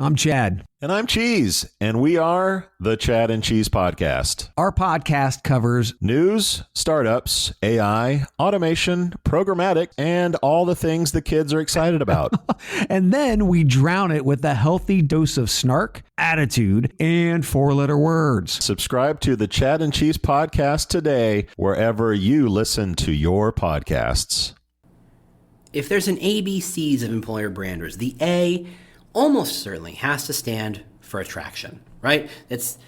I'm Chad. And I'm Cheese, and we are the Chad and Cheese Podcast. Our podcast covers news, startups, AI, automation, programmatic, and all the things the kids are excited about. and then we drown it with a healthy dose of snark, attitude, and four-letter words. Subscribe to the Chad and Cheese Podcast today, wherever you listen to your podcasts. If there's an ABCs of employer branders, the A almost certainly has to stand for attraction, right? That's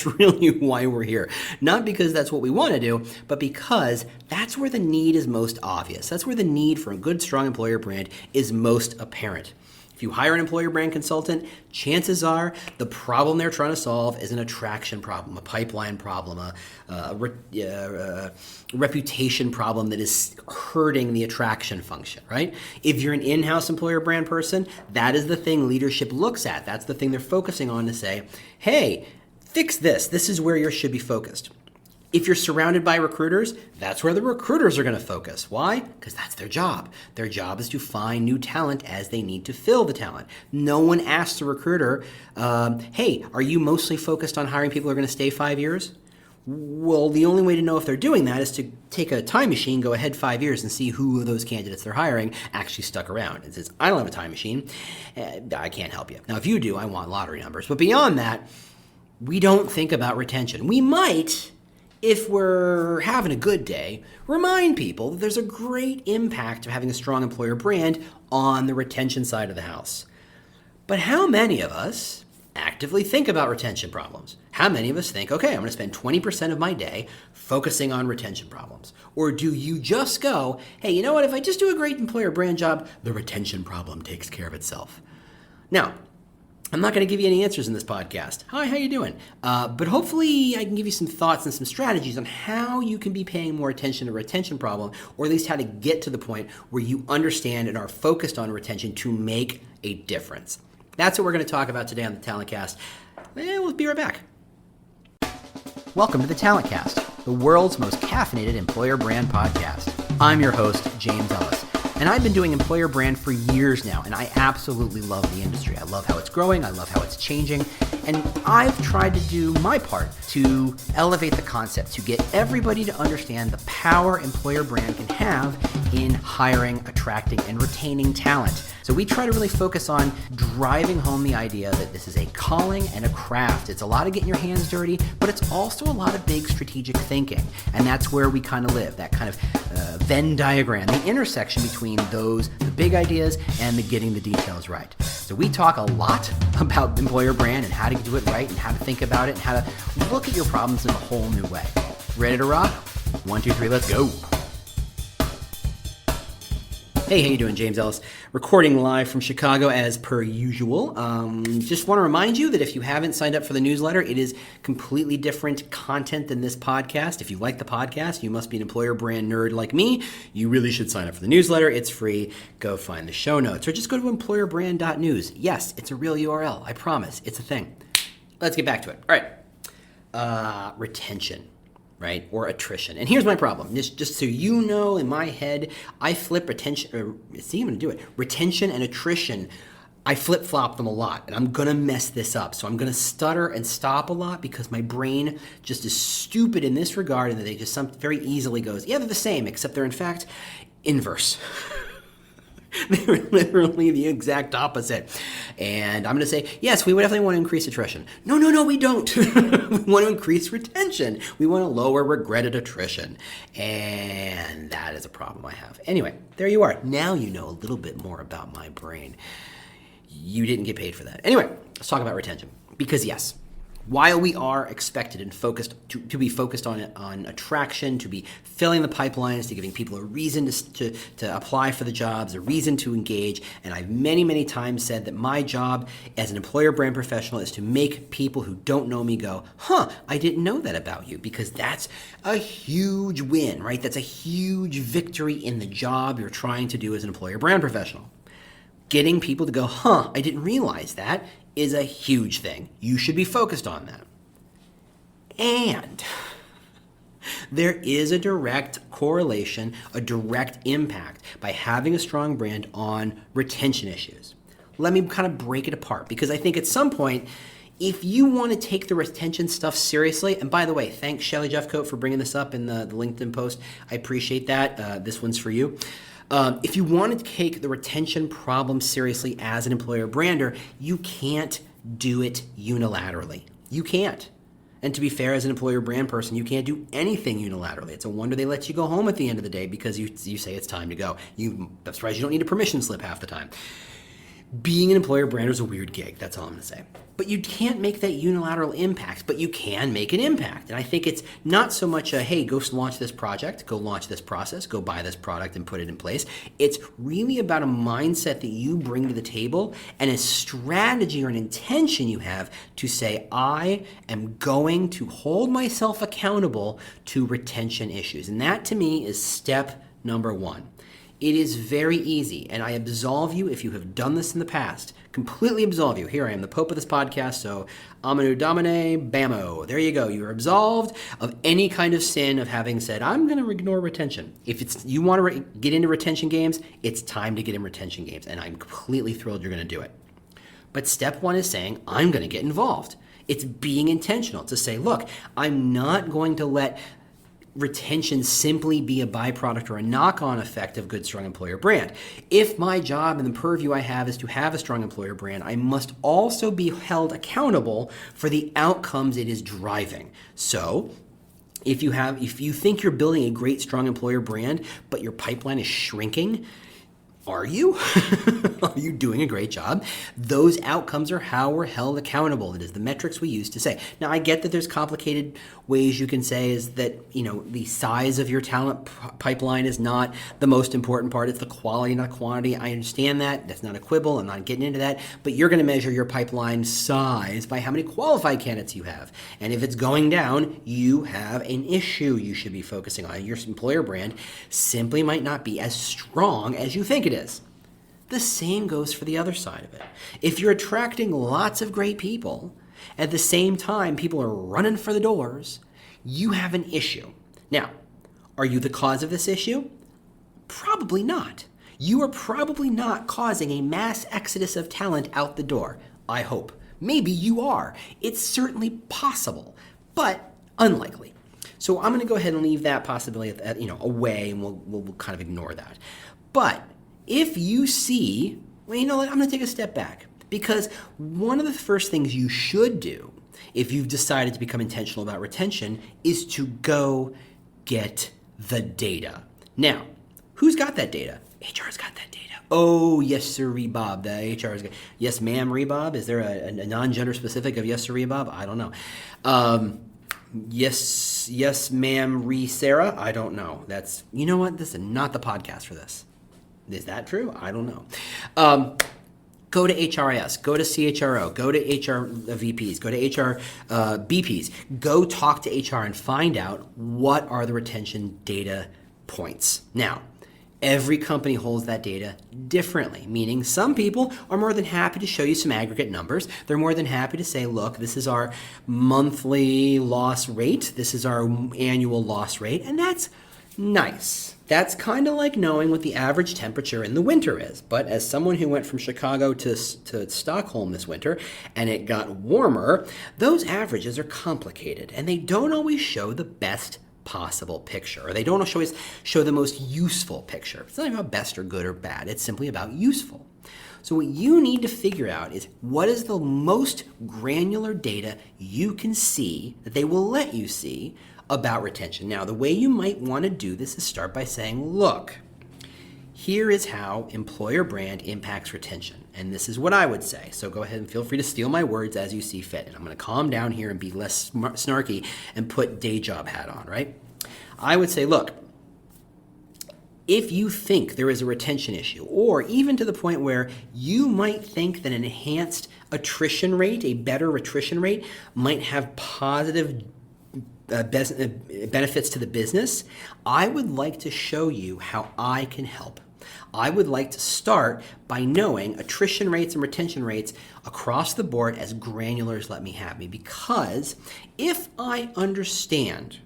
really why we're here. Not because that's what we want to do, but because that's where the need is most obvious. That's where the need for a good, strong employer brand is most apparent. If you hire an employer brand consultant, chances are the problem they're trying to solve is an attraction problem, a pipeline problem, a reputation problem that is hurting the attraction function, right? If you're an in-house employer brand person, that is the thing leadership looks at. That's the thing they're focusing on to say, hey, fix this. This is where you should be focused. If you're surrounded by recruiters, that's where the recruiters are going to focus. Why? Because that's their job. Their job is to find new talent as they need to fill the talent. No one asks the recruiter, hey, are you mostly focused on hiring people who are going to stay 5 years? Well, the only way to know if they're doing that is to take a time machine, go ahead 5 years, and see who of those candidates they're hiring actually stuck around. And since I don't have a time machine, I can't help you. Now, if you do, I want lottery numbers. But beyond that, we don't think about retention. We might, if we're having a good day, remind people that there's a great impact of having a strong employer brand on the retention side of the house. But how many of us actively think about retention problems? How many of us think, okay, I'm going to spend 20% of my day focusing on retention problems? Or do you just go, hey, you know what, if I just do a great employer brand job, the retention problem takes care of itself? Now, I'm not going to give you any answers in this podcast. Hi, how you doing? But hopefully I can give you some thoughts and some strategies on how you can be paying more attention to retention problem, or at least how to get to the point where you understand and are focused on retention to make a difference. That's what we're going to talk about today on the Talent Cast. We'll be right back. Welcome to the Talent Cast, the world's most caffeinated employer brand podcast. I'm your host, James Ellis. And I've been doing employer brand for years now, and I absolutely love the industry. I love how it's growing. I love how it's changing. And I've tried to do my part to elevate the concept, to get everybody to understand the power employer brand can have in hiring, attracting, and retaining talent. So we try to really focus on driving home the idea that this is a calling and a craft. It's a lot of getting your hands dirty, but it's also a lot of big strategic thinking. And that's where we kind of live, that kind of Venn diagram, the intersection between those, the big ideas, and the getting the details right. So we talk a lot about employer brand and how to do it right and how to think about it and how to look at your problems in a whole new way. Ready to rock? 1, 2, 3, let's go. Hey, how you doing? James Ellis, recording live from Chicago as per usual. Just want to remind you that if you haven't signed up for the newsletter, it is completely different content than this podcast. If you like the podcast, you must be an employer brand nerd like me. You really should sign up for the newsletter. It's free. Go find the show notes or just go to employerbrand.news. Yes, it's a real URL. I promise. It's a thing. Let's get back to it. All right. Retention. Right? Or attrition. And here's my problem. Just so you know, in my head, I flip retention, see, I'm going to do it. Retention and attrition, I flip-flop them a lot, and I'm going to mess this up. So I'm going to stutter and stop a lot because my brain just is stupid in this regard, and that they just very easily goes, yeah, they're the same, except they're in fact inverse. They're literally the exact opposite. And I'm going to say, yes, we would definitely want to increase attrition. No, we don't. We want to increase retention. We want to lower regretted attrition. And that is a problem I have. Anyway, there you are. Now you know a little bit more about my brain. You didn't get paid for that. Anyway, let's talk about retention. Because yes, while we are expected and focused to be focused on attraction, to be filling the pipelines, to giving people a reason to apply for the jobs, a reason to engage, and I've many, many times said that my job as an employer brand professional is to make people who don't know me go, I didn't know that about you, because that's a huge win, right? That's a huge victory in the job you're trying to do as an employer brand professional. Getting people to go, I didn't realize that, is a huge thing. You should be focused on that. And there is a direct correlation, a direct impact by having a strong brand on retention issues. let me kind of break it apart, because I think at some point, if you want to take the retention stuff seriously, and by the way, thanks Shelly Jeffcoat for bringing this up in the LinkedIn post. I appreciate that. This one's for you. If you want to take the retention problem seriously as an employer brander, you can't do it unilaterally. You can't. And to be fair, as an employer brand person, you can't do anything unilaterally. It's a wonder they let you go home at the end of the day because you say it's time to go. That's right, you don't need a permission slip half the time. Being an employer brander is a weird gig, that's all I'm going to say. But you can't make that unilateral impact, but you can make an impact. And I think it's not so much a, hey, go launch this project, go launch this process, go buy this product and put it in place. It's really about a mindset that you bring to the table and a strategy or an intention you have to say, I am going to hold myself accountable to retention issues. And that to me is step number one. It is very easy, and I absolve you if you have done this in the past. Completely absolve you. Here I am, the Pope of this podcast, so Amanu Domine, bammo. There you go. You are absolved of any kind of sin of having said, I'm going to ignore retention. If you want to get into retention games, it's time to get in retention games, and I'm completely thrilled you're going to do it. But step one is saying, I'm going to get involved. It's being intentional to say, look, I'm not going to let retention simply be a byproduct or a knock-on effect of good, strong employer brand. If my job and the purview I have is to have a strong employer brand, I must also be held accountable for the outcomes it is driving. So if you think you're building a great, strong employer brand, but your pipeline is shrinking, are you? Are you doing a great job? Those outcomes are how we're held accountable. It is the metrics we use to say. Now, I get that there's complicated ways you can say is that, the size of your talent pipeline is not the most important part. It's the quality, not quantity. I understand that. That's not a quibble. I'm not getting into that. But you're going to measure your pipeline size by how many qualified candidates you have. And if it's going down, you have an issue you should be focusing on. Your employer brand simply might not be as strong as you think it is. The same goes for the other side of it. If you're attracting lots of great people, at the same time people are running for the doors, you have an issue. Now, are you the cause of this issue? Probably not. You are probably not causing a mass exodus of talent out the door. I hope. Maybe you are. It's certainly possible, but unlikely. So I'm going to go ahead and leave that possibility away, and we'll kind of ignore that. But if you see, I'm going to take a step back, because one of the first things you should do if you've decided to become intentional about retention is to go get the data. Now, who's got that data? HR's got that data. Oh, yes, sir, Bob. The HR is good. Yes, ma'am, Bob. Is there a non-gender specific of yes, sir, Bob? I don't know. Yes, ma'am, Sarah. I don't know. You know what? This is not the podcast for this. Is that true? I don't know. Go to HRIS, go to CHRO, go to HR VPs, go to HR BPs. Go talk to HR and find out what are the retention data points. Now, every company holds that data differently, meaning some people are more than happy to show you some aggregate numbers. They're more than happy to say, look, this is our monthly loss rate, this is our annual loss rate, and that's nice. That's kind of like knowing what the average temperature in the winter is. But as someone who went from Chicago to Stockholm this winter, and it got warmer, those averages are complicated, and they don't always show the best possible picture, or they don't always show the most useful picture. It's not about best or good or bad. It's simply about useful. So what you need to figure out is what is the most granular data you can see, that they will let you see, about retention. Now, the way you might want to do this is start by saying, look, here is how employer brand impacts retention. And this is what I would say. So go ahead and feel free to steal my words as you see fit. And I'm going to calm down here and be less snarky and put day job hat on, right? I would say, look, if you think there is a retention issue, or even to the point where you might think that an enhanced attrition rate, a better attrition rate, might have positive benefits to the business, I would like to show you how I can help. I would like to start by knowing attrition rates and retention rates across the board as granular as let me have me. Because if I understand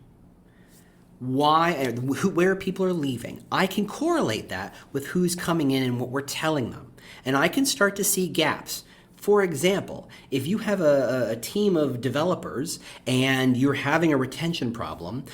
where people are leaving, I can correlate that with who's coming in and what we're telling them. and I can start to see gaps. For example, if you have a team of developers and you're having a retention problem,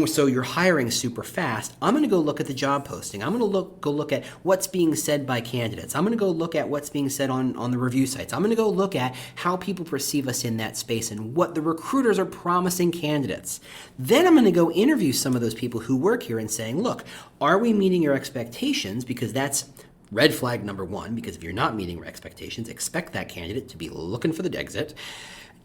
so you're hiring super fast, I'm going to go look at the job posting. I'm going to go look at what's being said by candidates. I'm going to go look at what's being said on the review sites. I'm going to go look at how people perceive us in that space and what the recruiters are promising candidates. Then I'm going to go interview some of those people who work here and saying, look, are we meeting your expectations? Because that's red flag number one, because if you're not meeting your expectations, expect that candidate to be looking for the exit.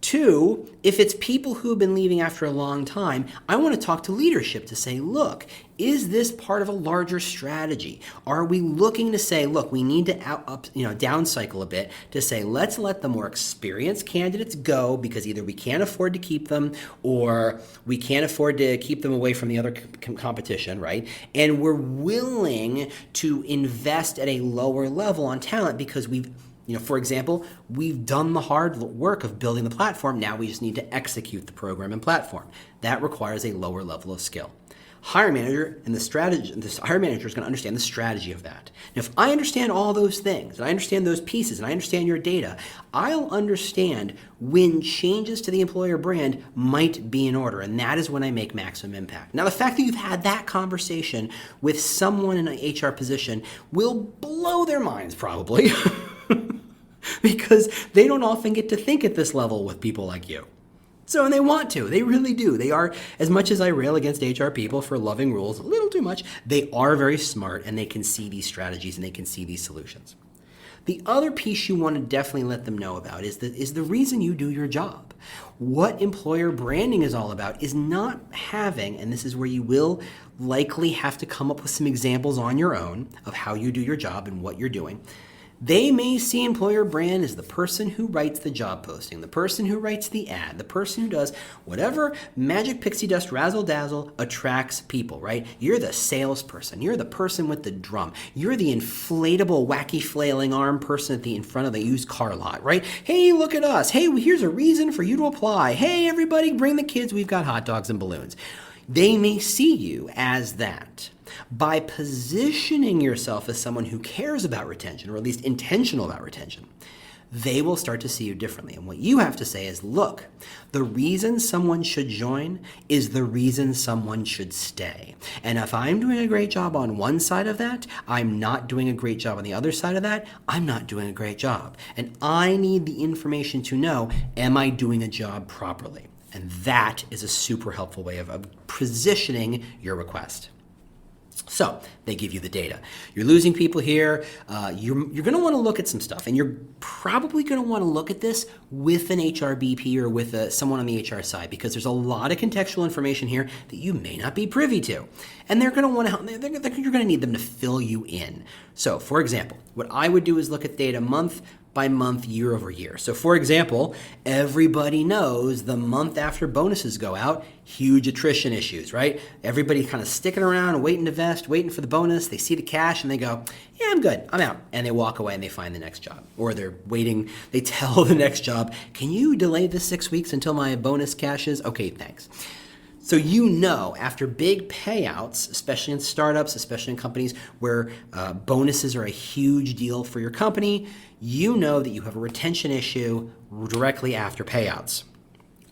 Two, if it's people who have been leaving after a long time, I want to talk to leadership to say, look, is this part of a larger strategy? Are we looking to say, look, we need to down cycle a bit to say, let's let the more experienced candidates go because either we can't afford to keep them or we can't afford to keep them away from the other competition, right? And we're willing to invest at a lower level on talent because for example, we've done the hard work of building the platform. Now we just need to execute the program and platform. That requires a lower level of skill. Hiring manager and the hiring manager is going to understand the strategy of that. Now, if I understand all those things, and I understand those pieces, and I understand your data, I'll understand when changes to the employer brand might be in order, and that is when I make maximum impact. Now, the fact that you've had that conversation with someone in an HR position will blow their minds, probably. Because they don't often get to think at this level with people like you. And they want to. They really do. They are, as much as I rail against HR people for loving rules a little too much, they are very smart and they can see these strategies and they can see these solutions. The other piece you want to definitely let them know about is the reason you do your job. What employer branding is all about is not having, and this is where you will likely have to come up with some examples on your own of how you do your job and what you're doing. They may see employer brand as the person who writes the job posting, the person who writes the ad, the person who does whatever magic pixie dust razzle dazzle attracts people, right? You're the salesperson. You're the person with the drum. You're the inflatable, wacky flailing arm person in front of the used car lot, right? Hey, look at us. Hey, here's a reason for you to apply. Hey, everybody, bring the kids. We've got hot dogs and balloons. They may see you as that. By positioning yourself as someone who cares about retention, or at least intentional about retention, they will start to see you differently. And what you have to say is, look, the reason someone should join is the reason someone should stay. And if I'm doing a great job on one side of that, I'm not doing a great job on the other side of that, I'm not doing a great job. And I need the information to know, am I doing a job properly? And that is a super helpful way of positioning your request. So they give you the data. You're losing people here. You're going to want to look at some stuff, and you're probably going to want to look at this with an HRBP or with someone on the HR side, because there's a lot of contextual information here that you may not be privy to, and they're going to want to help. You're going to need them to fill you in. So, for example, what I would do is look at data month by month, year over year. So for example, everybody knows the month after bonuses go out, huge attrition issues, right? Everybody kind of sticking around, waiting to vest, waiting for the bonus. They see the cash and they go, yeah, I'm good, I'm out. And they walk away and they find the next job. Or they're waiting, they tell the next job, can you delay this 6 weeks until my bonus cashes? Okay, thanks. So after big payouts, especially in startups, especially in companies where bonuses are a huge deal for your company, you know that you have a retention issue directly after payouts.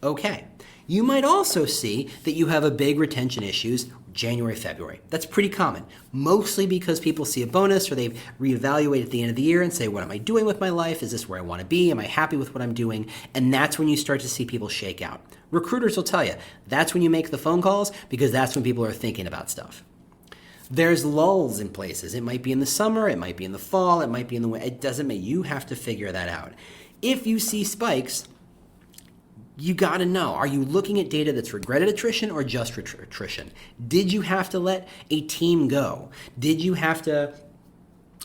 Okay. You might also see that you have a big retention issues January, February. That's pretty common, mostly because people see a bonus or they've reevaluated at the end of the year and say, what am I doing with my life? Is this where I want to be? Am I happy with what I'm doing? And that's when you start to see people shake out. Recruiters will tell you that's when you make the phone calls, because that's when people are thinking about stuff. There's lulls in places. It might be in the summer, it might be in the fall, it might be in the winter. It doesn't matter. You have to figure that out. If you see spikes, you got to know, are you looking at data that's regretted attrition or just attrition? Did you have to let a team go? Did you have to,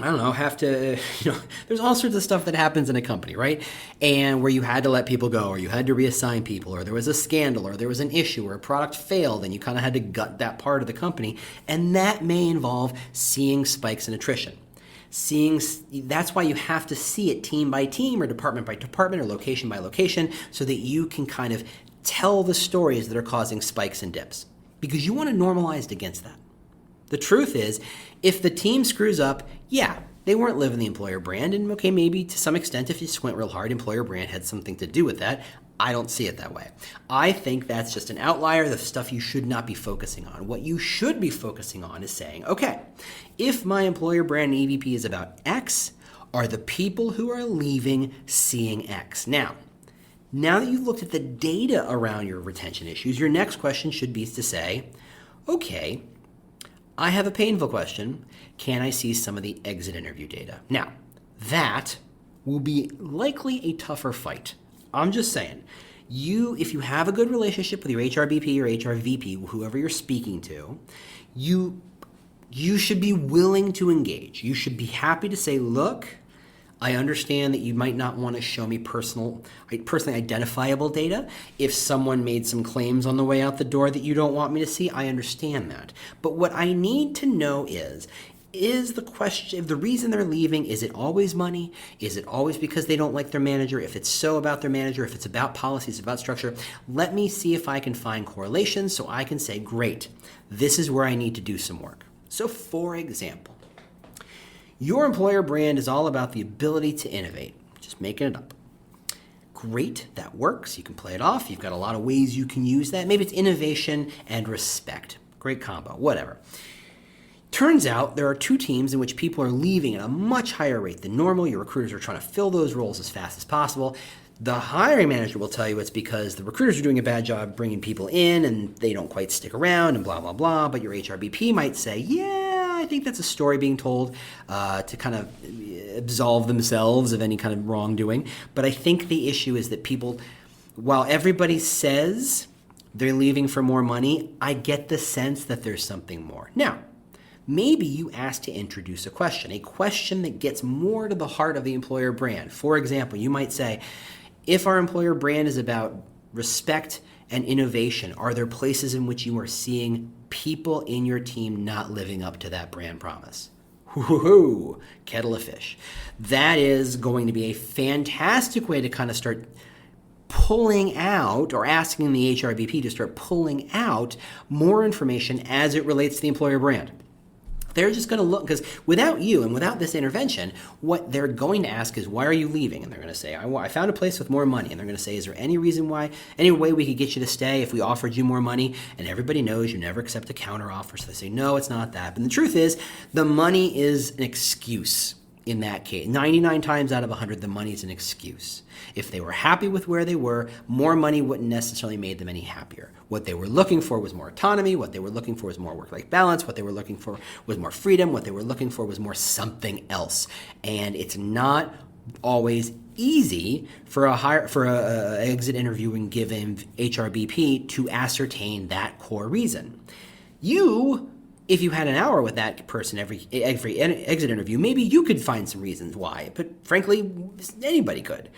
there's all sorts of stuff that happens in a company, right? And where you had to let people go, or you had to reassign people, or there was a scandal, or there was an issue, or a product failed, and you kind of had to gut that part of the company. And that may involve seeing spikes in attrition. That's why you have to see it team by team, or department by department, or location by location, so that you can kind of tell the stories that are causing spikes and dips, because you want to normalize against that. The truth is, if the team screws up, yeah, They weren't living the employer brand, and okay, maybe to some extent, if you squint real hard, employer brand had something to do with that. I don't see it that way. I think that's just an outlier, the stuff you should not be focusing on. What you should be focusing on is saying, okay, if my employer brand EVP is about X, are the people who are leaving seeing X? Now that you've looked at the data around your retention issues, your next question should be to say, okay, I have a painful question. Can I see some of the exit interview data? Now, that will be likely a tougher fight. I'm just saying, if you have a good relationship with your HRBP or HRVP, whoever you're speaking to, you should be willing to engage. You should be happy to say, look, I understand that you might not want to show me personally identifiable data. If someone made some claims on the way out the door that you don't want me to see, I understand that. But what I need to know is the question, if the reason they're leaving, is it always money? Is it always because they don't like their manager? If it's so about their manager, if it's about policies, about structure, let me see if I can find correlations so I can say, great, this is where I need to do some work. So for example, your employer brand is all about the ability to innovate. Just making it up. Great, that works. You can play it off. You've got a lot of ways you can use that. Maybe it's innovation and respect. Great combo, whatever. Turns out there are two teams in which people are leaving at a much higher rate than normal. Your recruiters are trying to fill those roles as fast as possible. The hiring manager will tell you it's because the recruiters are doing a bad job bringing people in and they don't quite stick around and blah, blah, blah. But your HRBP might say, yeah, I think that's a story being told to kind of absolve themselves of any kind of wrongdoing. But I think the issue is that people, while everybody says they're leaving for more money, I get the sense that there's something more. Now, maybe you ask to introduce a question that gets more to the heart of the employer brand. For example, you might say, if our employer brand is about respect and innovation, are there places in which you are seeing people in your team not living up to that brand promise? Whoo-hoo, kettle of fish. That is going to be a fantastic way to kind of start pulling out, or asking the HRBP to start pulling out more information as it relates to the employer brand. They're just going to look, because without you and without this intervention, what they're going to ask is, why are you leaving? And they're going to say, I found a place with more money. And they're going to say, is there any way we could get you to stay if we offered you more money? And everybody knows you never accept a counter offer. So they say, no, it's not that. But the truth is, the money is an excuse in that case. 99 times out of 100, the money is an excuse. If they were happy with where they were, more money wouldn't necessarily make them any happier. What they were looking for was more autonomy. What they were looking for was more work-life balance. What they were looking for was more freedom. What they were looking for was more something else. And it's not always easy for a exit interviewing given HRBP to ascertain that core reason. If you had an hour with that person every exit interview, maybe you could find some reasons why. But frankly, anybody could.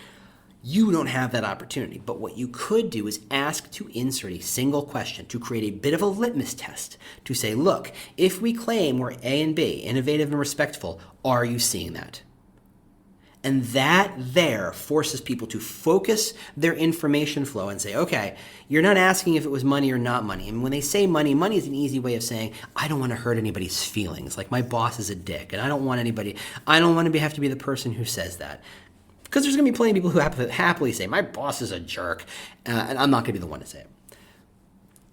You don't have that opportunity. But what you could do is ask to insert a single question to create a bit of a litmus test to say, look, if we claim we're A and B, innovative and respectful, are you seeing that? And that there forces people to focus their information flow and say, okay, you're not asking if it was money or not money. And when they say money, money is an easy way of saying, I don't want to hurt anybody's feelings. Like, my boss is a dick, and I don't want to have to be the person who says that. Because there's going to be plenty of people who happily say, my boss is a jerk, and I'm not going to be the one to say it.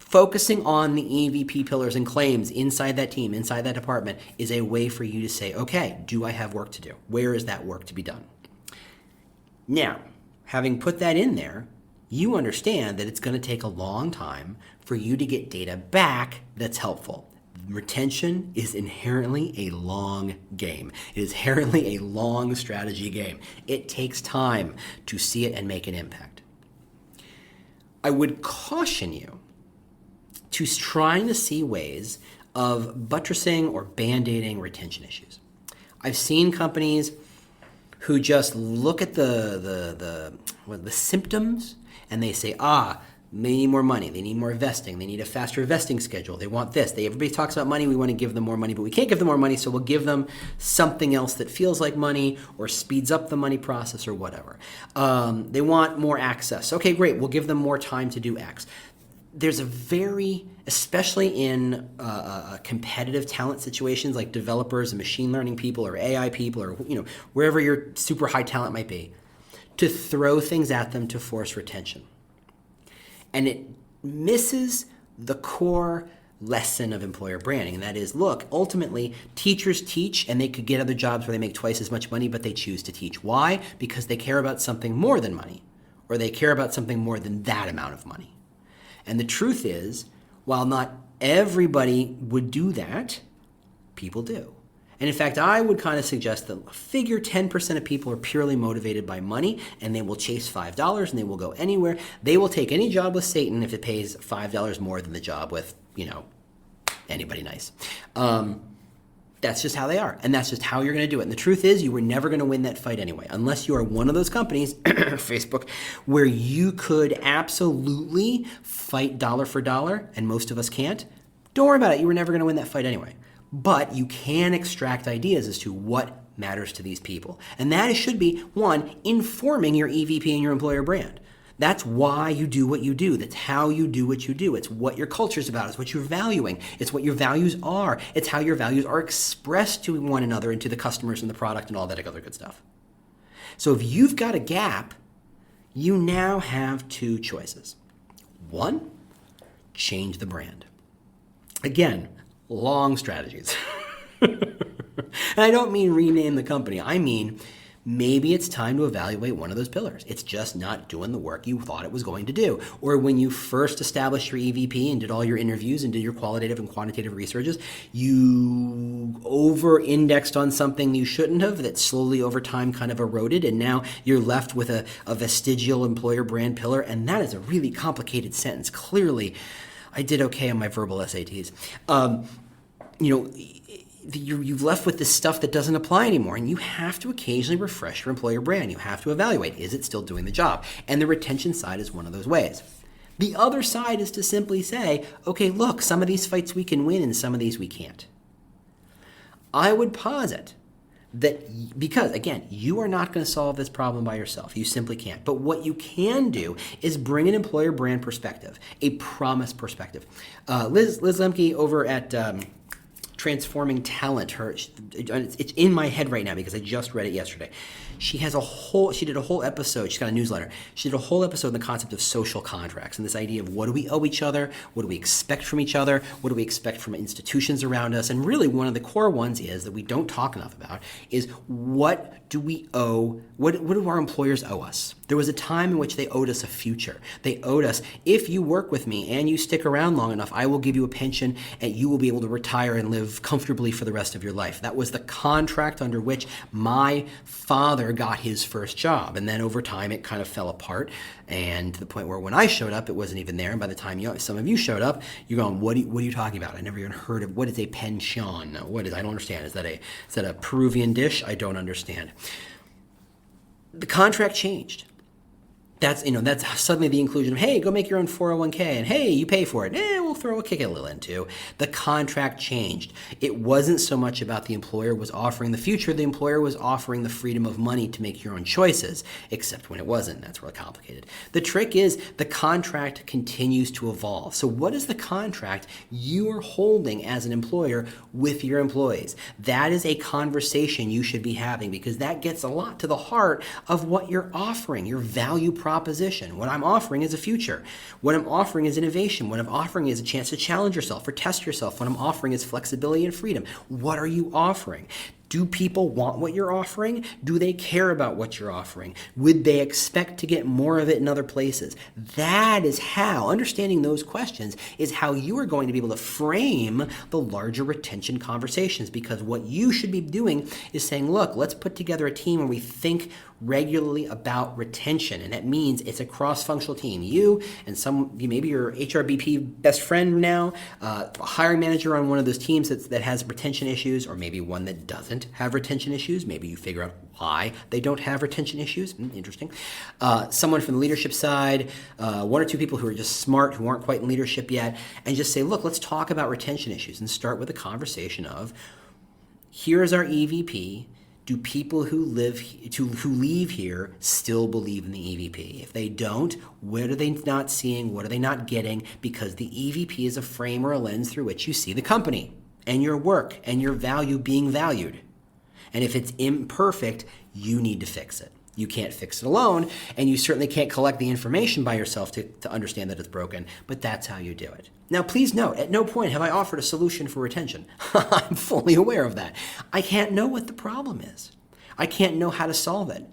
Focusing on the EVP pillars and claims inside that team, inside that department, is a way for you to say, okay, do I have work to do? Where is that work to be done? Now, having put that in there, you understand that it's going to take a long time for you to get data back that's helpful. Retention is inherently a long game. It is inherently a long strategy game. It takes time to see it and make an impact. I would caution you to trying to see ways of buttressing or band-aiding retention issues. I've seen companies who just look at the symptoms and they say, they need more money, they need more vesting, they need a faster vesting schedule, they want this. Everybody talks about money, we want to give them more money, but we can't give them more money, so we'll give them something else that feels like money or speeds up the money process or whatever. They want more access. Okay, great, we'll give them more time to do X. there's a very, especially in competitive talent situations like developers and machine learning people or AI people or wherever your super high talent might be, to throw things at them to force retention. And it misses the core lesson of employer branding, and that is, look, ultimately, teachers teach, and they could get other jobs where they make twice as much money, but they choose to teach. Why? Because they care about something more than money, or they care about something more than that amount of money. And the truth is, while not everybody would do that, people do. And in fact, I would kind of suggest that figure 10% of people are purely motivated by money, and they will chase $5 and they will go anywhere. They will take any job with Satan if it pays $5 more than the job with, anybody nice. That's just how they are, and that's just how you're going to do it. And the truth is, you were never going to win that fight anyway, unless you are one of those companies, Facebook, where you could absolutely fight dollar for dollar, and most of us can't. Don't worry about it. You were never going to win that fight anyway. But you can extract ideas as to what matters to these people. And that should be, one, informing your EVP and your employer brand. That's why you do what you do. That's how you do what you do. It's what your culture is about. It's what you're valuing. It's what your values are. It's how your values are expressed to one another and to the customers and the product and all that other good stuff. So if you've got a gap, you now have two choices. One, change the brand. Again, long strategies. And I don't mean rename the company. I mean, maybe it's time to evaluate one of those pillars. It's just not doing the work you thought it was going to do. Or when you first established your EVP and did all your interviews and did your qualitative and quantitative researches, you over-indexed on something you shouldn't have that slowly over time kind of eroded, and now you're left with a vestigial employer brand pillar, and that is a really complicated sentence. Clearly, I did okay on my verbal SATs. You're left with this stuff that doesn't apply anymore, and you have to occasionally refresh your employer brand. You have to evaluate, is it still doing the job? And the retention side is one of those ways. The other side is to simply say, okay, look, some of these fights we can win and some of these we can't. I would posit that, because again, you are not going to solve this problem by yourself. You simply can't. But what you can do is bring an employer brand perspective, a promise perspective. Liz Lemke over at Transforming Talent, it's in my head right now because I just read it yesterday. She did a whole episode, she's got a newsletter, she did a whole episode on the concept of social contracts and this idea of what do we owe each other, what do we expect from each other, what do we expect from institutions around us, and really one of the core ones is that we don't talk enough about is what do we owe, what do our employers owe us? There was a time in which they owed us a future. They owed us, if you work with me and you stick around long enough, I will give you a pension and you will be able to retire and live comfortably for the rest of your life. That was the contract under which my father got his first job. And then over time, it kind of fell apart. And to the point where when I showed up, it wasn't even there. And by the time some of you showed up, you're going, what are you talking about? I never even heard of, what is a pension? What is, I don't understand. Is that a Peruvian dish? I don't understand. The contract changed. That's suddenly the inclusion of, hey, go make your own 401k, and hey, you pay for it. We'll throw a kick a little into. The contract changed. It wasn't so much about the employer was offering the future. The employer was offering the freedom of money to make your own choices, except when it wasn't. That's really complicated. The trick is the contract continues to evolve. So what is the contract you are holding as an employer with your employees? That is a conversation you should be having because that gets a lot to the heart of what you're offering, your value proposition. What I'm offering is a future. What I'm offering is innovation. What I'm offering is a chance to challenge yourself or test yourself. What I'm offering is flexibility and freedom. What are you offering? Do people want what you're offering? Do they care about what you're offering? Would they expect to get more of it in other places? That is how, understanding those questions is how you are going to be able to frame the larger retention conversations, because what you should be doing is saying, look, let's put together a team where we think regularly about retention. And that means it's a cross-functional team. You and maybe your HRBP best friend now, a hiring manager on one of those teams that has retention issues, or maybe one that doesn't have retention issues. Maybe you figure out why they don't have retention issues. Interesting. Someone from the leadership side, one or two people who are just smart, who aren't quite in leadership yet, and just say, look, let's talk about retention issues and start with a conversation of, here is our EVP. do people who leave here still believe in the EVP? If they don't, what are they not seeing? What are they not getting? Because the EVP is a frame or a lens through which you see the company and your work and your value being valued. And if it's imperfect, you need to fix it. You can't fix it alone, and you certainly can't collect the information by yourself to understand that it's broken, but that's how you do it. Now, please note, at no point have I offered a solution for retention. I'm fully aware of that. I can't know what the problem is. I can't know how to solve it.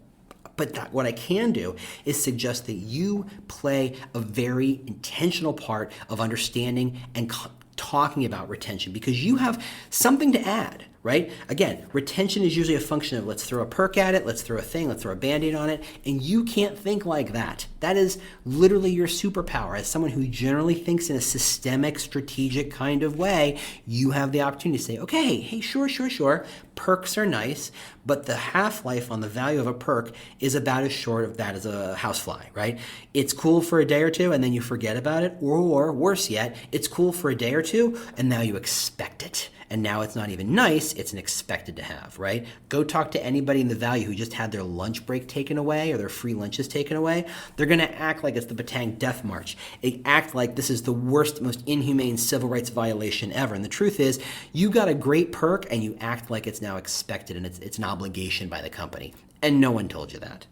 But what I can do is suggest that you play a very intentional part of understanding and talking about retention, because you have something to add, right? Again, retention is usually a function of let's throw a perk at it, let's throw a thing, let's throw a Band-Aid on it, and you can't think like that. That is literally your superpower. As someone who generally thinks in a systemic, strategic kind of way, you have the opportunity to say, okay, hey, sure, perks are nice, but the half-life on the value of a perk is about as short of that as a housefly, right? It's cool for a day or two and then you forget about it, or worse yet, it's cool for a day or two and now you expect it. And now it's not even nice, it's an expected to have, right? Go talk to anybody in the value who just had their lunch break taken away or their free lunches taken away. They're gonna act like it's the Batang Death March. They act like this is the worst, most inhumane civil rights violation ever. And the truth is, you got a great perk and you act like it's now expected and it's an obligation by the company. And no one told you that.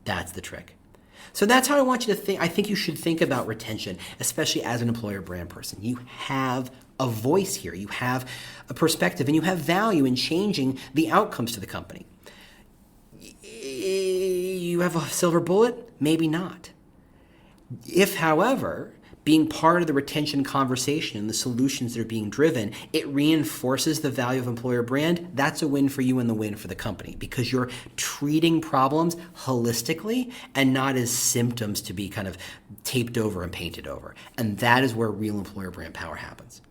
That's the trick. So that's how I want you to think. I think you should think about retention, especially as an employer brand person. You have a voice here, you have a perspective, and you have value in changing the outcomes to the company. You have a silver bullet? Maybe not. If, however, being part of the retention conversation and the solutions that are being driven, it reinforces the value of employer brand, that's a win for you and the win for the company, because you're treating problems holistically and not as symptoms to be kind of taped over and painted over. And that is where real employer brand power happens.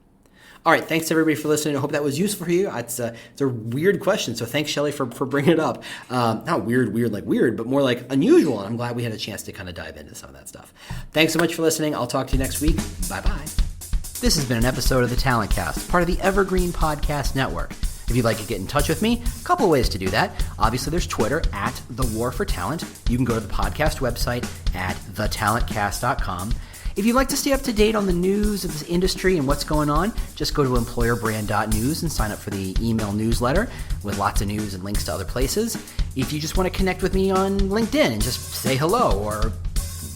All right, thanks everybody for listening. I hope that was useful for you. It's a weird question, so thanks, Shelley, for bringing it up. Not weird like weird, but more like unusual, and I'm glad we had a chance to kind of dive into some of that stuff. Thanks so much for listening. I'll talk to you next week. Bye-bye. This has been an episode of The Talent Cast, part of the Evergreen Podcast Network. If you'd like to get in touch with me, a couple of ways to do that. Obviously, there's Twitter, @TheWarForTalent. You can go to the podcast website at thetalentcast.com. If you'd like to stay up to date on the news of this industry and what's going on, just go to employerbrand.news and sign up for the email newsletter with lots of news and links to other places. If you just want to connect with me on LinkedIn and just say hello or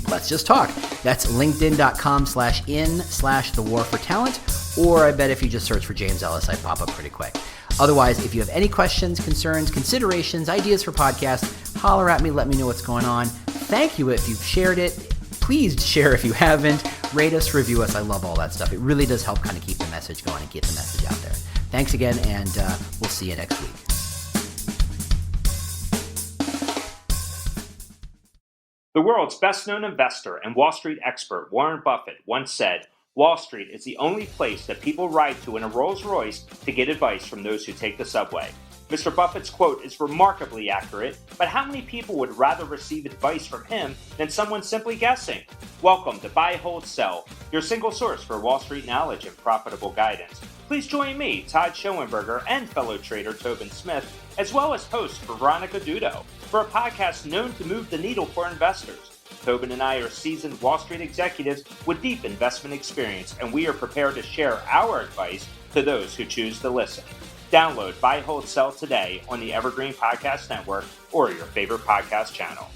let's just talk, that's linkedin.com/in/thewarfortalent, or I bet if you just search for James Ellis, I pop up pretty quick. Otherwise, if you have any questions, concerns, considerations, ideas for podcasts, holler at me, let me know what's going on. Thank you if you've shared it. Please share if you haven't. Rate us, review us. I love all that stuff. It really does help kind of keep the message going and get the message out there. Thanks again, and we'll see you next week. The world's best-known investor and Wall Street expert Warren Buffett once said, "Wall Street is the only place that people ride to in a Rolls-Royce to get advice from those who take the subway." Mr. Buffett's quote is remarkably accurate, but how many people would rather receive advice from him than someone simply guessing? Welcome to Buy, Hold, Sell, your single source for Wall Street knowledge and profitable guidance. Please join me, Todd Schoenberger, and fellow trader Tobin Smith, as well as host Veronica Dudo, for a podcast known to move the needle for investors. Tobin and I are seasoned Wall Street executives with deep investment experience, and we are prepared to share our advice to those who choose to listen. Download Buy, Hold, Sell today on the Evergreen Podcast Network or your favorite podcast channel.